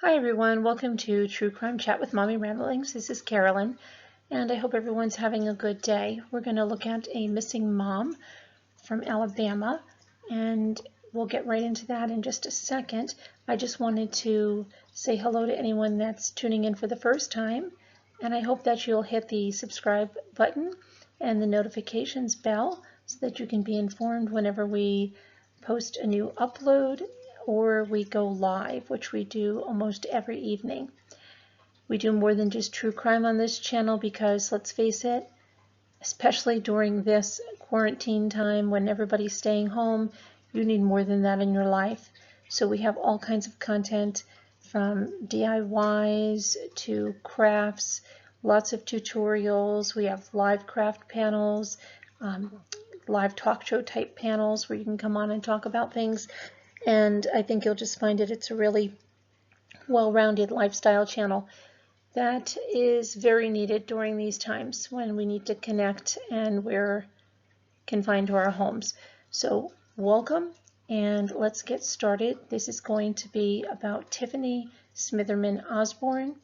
Hi everyone, welcome to True Crime Chat with Mommy Ramblings. This is Carolyn, and I hope everyone's having a good day. We're going to look at a missing mom from Alabama, and we'll get right into that in just a second. I just wanted to say hello to anyone that's tuning in for the first time, and I hope that you'll hit the subscribe button and the notifications bell so that you can be informed whenever we post a new upload or we go live, which we do almost every evening. We do more than just true crime on this channel because, let's face it, especially during this quarantine time when everybody's staying home, you need more than that in your life. So we have all kinds of content from DIYs to crafts, lots of tutorials. We have live craft panels, live talk show type panels where you can come on and talk about things. And I think you'll just find it's a really well-rounded lifestyle channel that is very needed during these times when we need to connect and we're confined to our homes. So welcome, and let's get started. This is going to be about Tiffany Smitherman Osborne.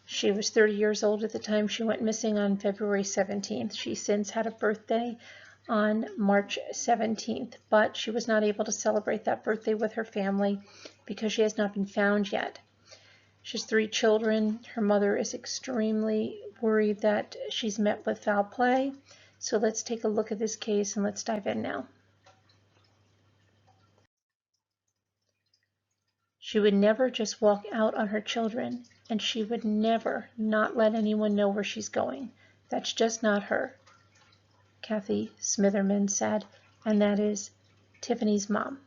She was 30 years old at the time she went missing on February 17th. She since had a birthday on March 17th, but she was not able to celebrate that birthday with her family because she has not been found yet. She has 3 children. Her mother is extremely worried that she's met with foul play. So let's take a look at this case and let's dive in now. She would never just walk out on her children, and she would never not let anyone know where she's going. That's just not her, Kathy Smitherman said, and that is Tiffany's mom.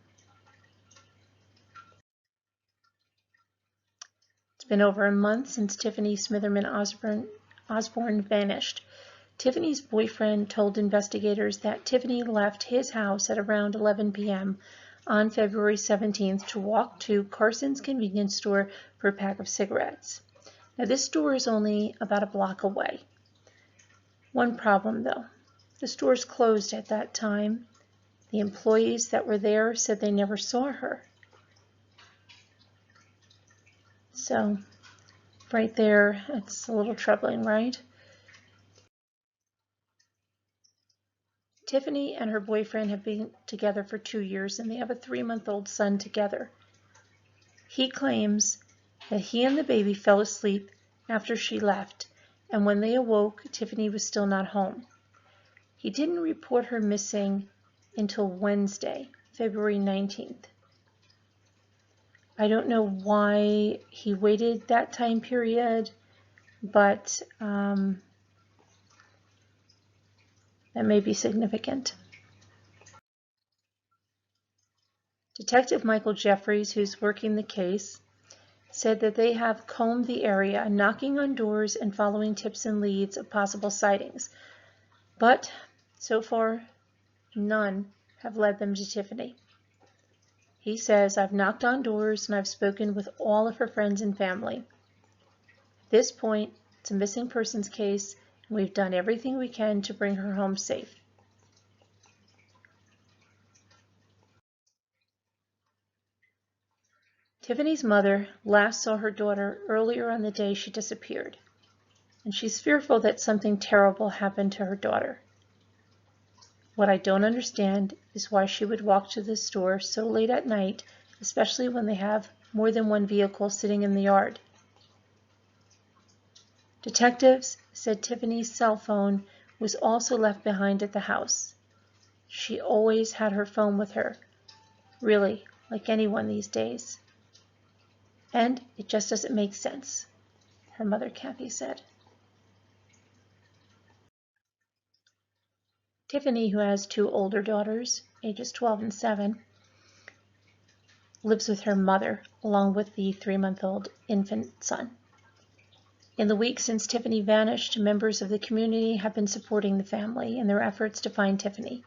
It's been over a month since Tiffany Smitherman Osborne vanished. Tiffany's boyfriend told investigators that Tiffany left his house at around 11 p.m. on February 17th to walk to Carson's convenience store for a pack of cigarettes. Now, this store is only about a block away. One problem, though. The store's closed at that time. The employees that were there said they never saw her. So, right there, it's a little troubling, right? Tiffany and her boyfriend have been together for 2 years, and they have a 3-month-old son together. He claims that he and the baby fell asleep after she left, and when they awoke, Tiffany was still not home. He didn't report her missing until Wednesday, February 19th. I don't know why he waited that time period, but that may be significant. Detective Michael Jeffries, who's working the case, said that they have combed the area, knocking on doors and following tips and leads of possible sightings. But so far, none have led them to Tiffany. He says, "I've knocked on doors and I've spoken with all of her friends and family. At this point, it's a missing persons case, and we've done everything we can to bring her home safe." Tiffany's mother last saw her daughter earlier on the day she disappeared, and she's fearful that something terrible happened to her daughter. What I don't understand is why she would walk to the store so late at night, especially when they have more than one vehicle sitting in the yard. Detectives said Tiffany's cell phone was also left behind at the house. She always had her phone with her, really, like anyone these days. And it just doesn't make sense, her mother Kathy said. Tiffany, who has 2 older daughters, ages 12 and 7, lives with her mother along with the 3-month-old infant son. In the week since Tiffany vanished, members of the community have been supporting the family in their efforts to find Tiffany.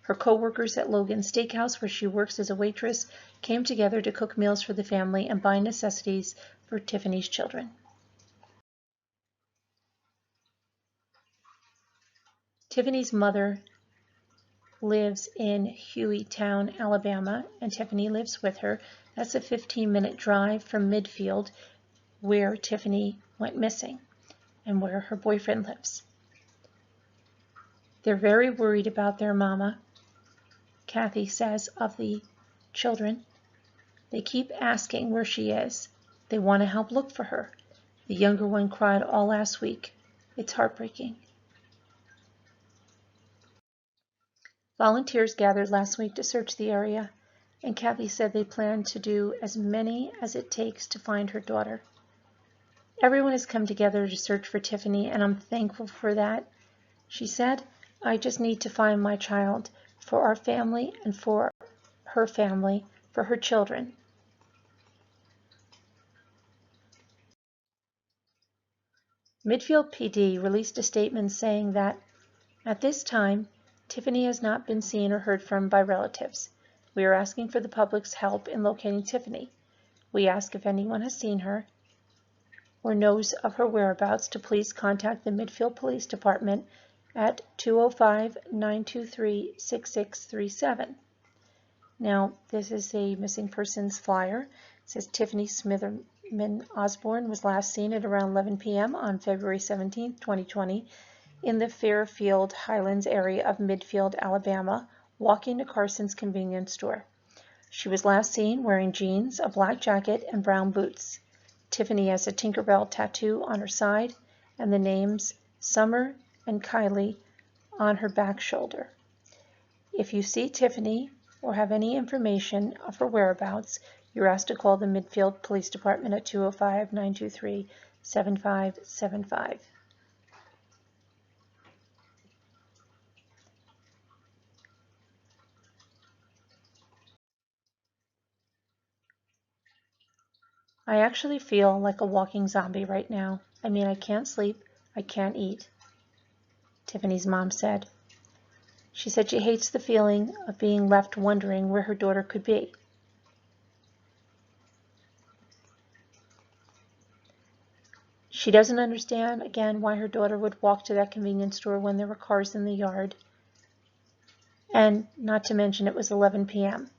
Her co-workers at Logan Steakhouse, where she works as a waitress, came together to cook meals for the family and buy necessities for Tiffany's children. Tiffany's mother lives in Hueytown, Alabama, and Tiffany lives with her. That's a 15-minute drive from Midfield, where Tiffany went missing and where her boyfriend lives. They're very worried about their mama, Kathy says of the children. They keep asking where she is. They want to help look for her. The younger one cried all last week. It's heartbreaking. Volunteers gathered last week to search the area, and Kathy said they plan to do as many as it takes to find her daughter. Everyone has come together to search for Tiffany, and I'm thankful for that. She said, I just need to find my child for our family and for her family, for her children. Midfield PD released a statement saying that, at this time, Tiffany has not been seen or heard from by relatives. We are asking for the public's help in locating Tiffany. We ask if anyone has seen her or knows of her whereabouts to please contact the Midfield Police Department at 205-923-6637. Now, this is a missing persons flyer. It says Tiffany Smitherman Osborne was last seen at around 11 p.m. on February 17, 2020, in the Fairfield Highlands area of Midfield, Alabama, walking to Carson's convenience store. She was last seen wearing jeans, a black jacket, and brown boots. Tiffany has a Tinkerbell tattoo on her side and the names Summer and Kylie on her back shoulder. If you see Tiffany or have any information of her whereabouts, you're asked to call the Midfield Police Department at 205-923-7575. I actually feel like a walking zombie right now. I mean, I can't sleep, I can't eat, Tiffany's mom said. She said she hates the feeling of being left wondering where her daughter could be. She doesn't understand, again, why her daughter would walk to that convenience store when there were cars in the yard. And not to mention it was 11 p.m.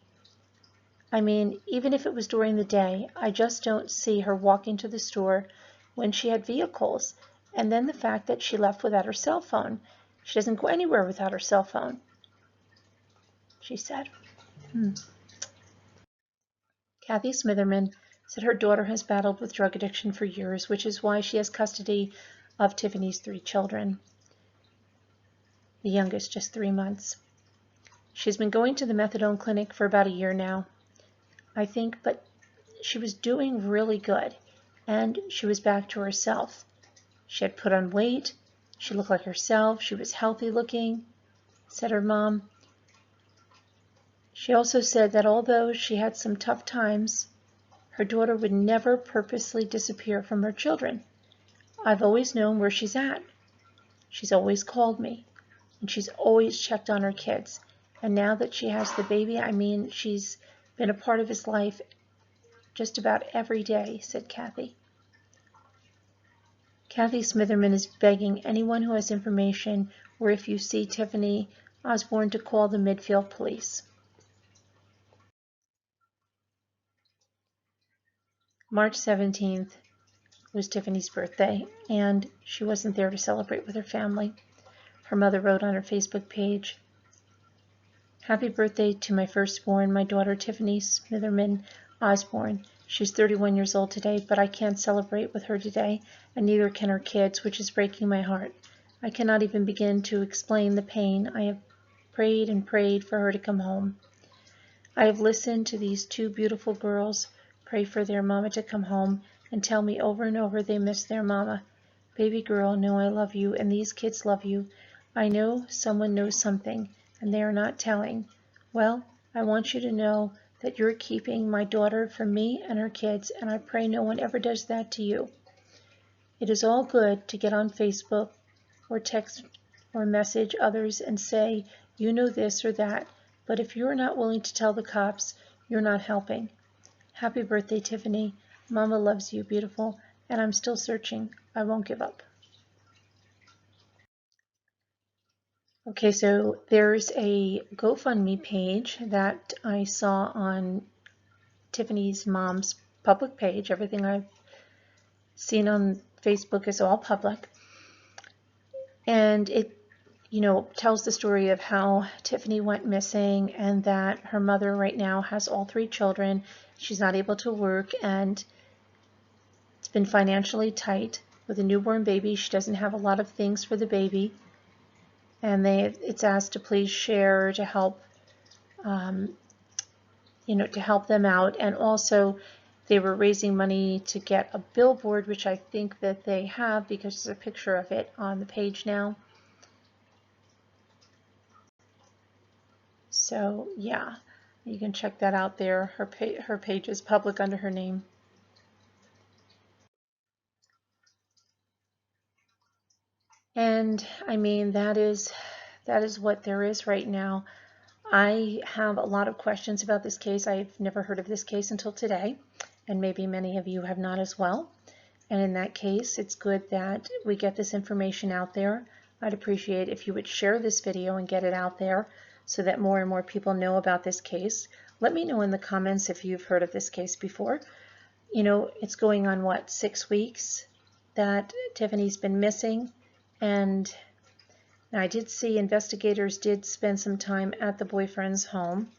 I mean, even if it was during the day, I just don't see her walking to the store when she had vehicles. And then the fact that she left without her cell phone. She doesn't go anywhere without her cell phone, she said. Kathy Smitherman said her daughter has battled with drug addiction for years, which is why she has custody of Tiffany's 3 children, the youngest just 3 months. She's been going to the methadone clinic for about a year now, I think, but she was doing really good, and she was back to herself. She had put on weight, she looked like herself, she was healthy looking, said her mom. She also said that although she had some tough times, her daughter would never purposely disappear from her children. I've always known where she's at. She's always called me, and she's always checked on her kids. And now that she has the baby, I mean, she's been a part of his life just about every day, said Kathy. Kathy Smitherman is begging anyone who has information or if you see Tiffany Osborne to call the Midfield Police. March 17th was Tiffany's birthday, and she wasn't there to celebrate with her family. Her mother wrote on her Facebook page, Happy birthday to my firstborn, my daughter Tiffany Smitherman Osborne. She's 31 years old today, but I can't celebrate with her today, and neither can her kids, which is breaking my heart. I cannot even begin to explain the pain. I have prayed and prayed for her to come home. I have listened to these 2 beautiful girls pray for their mama to come home and tell me over and over they miss their mama. Baby girl, know I love you, and these kids love you. I know someone knows something, and they are not telling. Well, I want you to know that you're keeping my daughter from me and her kids, and I pray no one ever does that to you. It is all good to get on Facebook or text or message others and say, you know this or that, but if you're not willing to tell the cops, you're not helping. Happy birthday, Tiffany. Mama loves you, beautiful, and I'm still searching. I won't give up. Okay, so there's a GoFundMe page that I saw on Tiffany's mom's public page. Everything I've seen on Facebook is all public. And it, tells the story of how Tiffany went missing and that her mother right now has all 3 children. She's not able to work and it's been financially tight with a newborn baby. She doesn't have a lot of things for the baby. And it's asked to please share to help, to help them out. And also they were raising money to get a billboard, which I think that they have because there's a picture of it on the page now. So yeah, you can check that out there. Her page is public under her name. And I mean, that is what there is right now. I have a lot of questions about this case. I've never heard of this case until today, and maybe many of you have not as well. And in that case, it's good that we get this information out there. I'd appreciate if you would share this video and get it out there so that more and more people know about this case. Let me know in the comments if you've heard of this case before. It's going on, what, 6 weeks that Tiffany's been missing. And I did see investigators did spend some time at the boyfriend's home.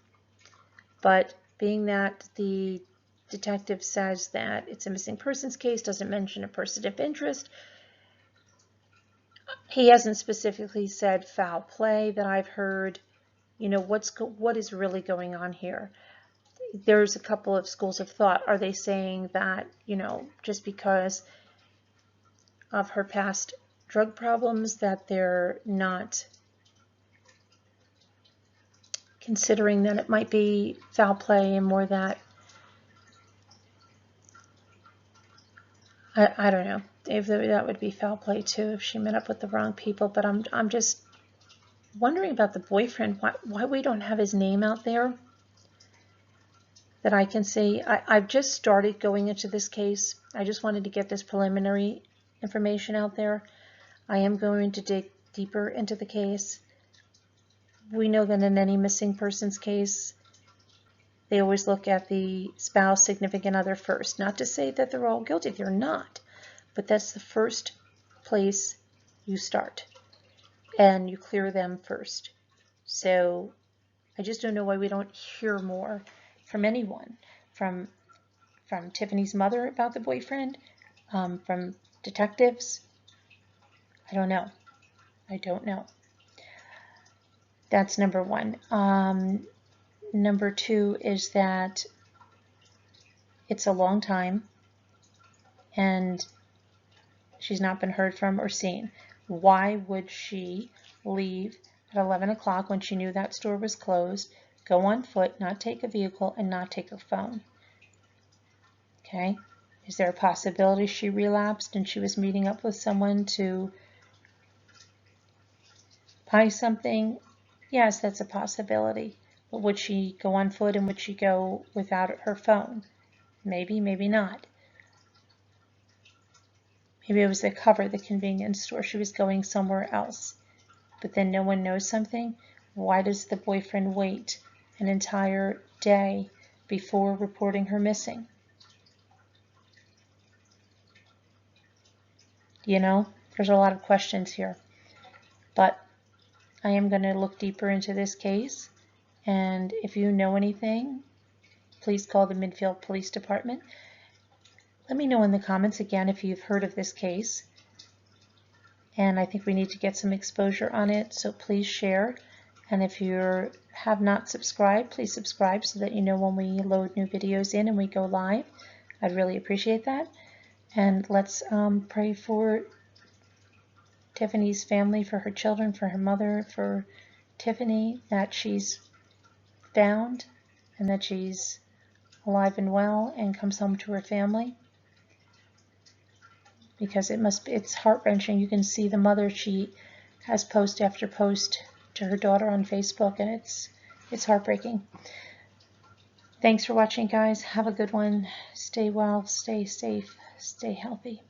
But being that the detective says that it's a missing persons case, doesn't mention a person of interest, he hasn't specifically said foul play that I've heard. What is really going on here? There's a couple of schools of thought. Are they saying that, just because of her past drug problems that they're not considering that it might be foul play, and more that, I don't know if that would be foul play too if she met up with the wrong people. But I'm just wondering about the boyfriend, why we don't have his name out there that I can see. I've just started going into this case. I just wanted to get this preliminary information out there. I am going to dig deeper into the case. We know that in any missing persons case, they always look at the spouse, significant other first. Not to say that they're all guilty, they're not. But that's the first place you start. And you clear them first. So I just don't know why we don't hear more from anyone. From Tiffany's mother about the boyfriend, from detectives. I don't know. I don't know. That's number one. Number two is that it's a long time and she's not been heard from or seen. Why would she leave at 11 o'clock when she knew that store was closed, go on foot, not take a vehicle, and not take her phone? Okay. Is there a possibility she relapsed and she was meeting up with someone to buy something? Yes, that's a possibility. But would she go on foot and would she go without her phone? Maybe, maybe not. Maybe it was the cover, the convenience store. She was going somewhere else. But then no one knows something. Why does the boyfriend wait an entire day before reporting her missing? There's a lot of questions here. But I am going to look deeper into this case. And if you know anything, please call the Midfield Police Department. Let me know in the comments again if you've heard of this case. And I think we need to get some exposure on it, so please share. And if you have not subscribed, please subscribe so that you know when we load new videos in and we go live. I'd really appreciate that. And let's pray for Tiffany's family, for her children, for her mother, for Tiffany, that she's found and that she's alive and well and comes home to her family. Because it's heart-wrenching. You can see the mother, she has post after post to her daughter on Facebook, and it's heartbreaking. Thanks for watching, guys. Have a good one. Stay well, stay safe, stay healthy.